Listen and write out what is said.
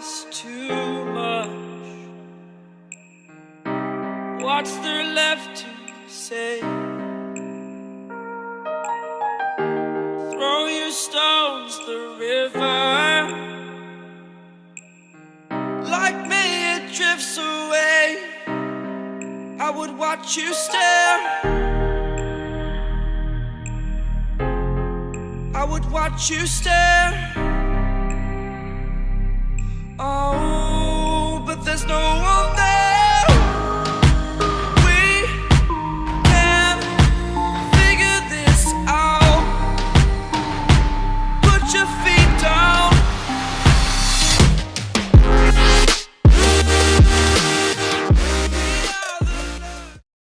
is too much. What's there left to say? Throw your stones the river. Like me it drifts away. I would watch you stare. I would watch you stare. Oh, but there's no one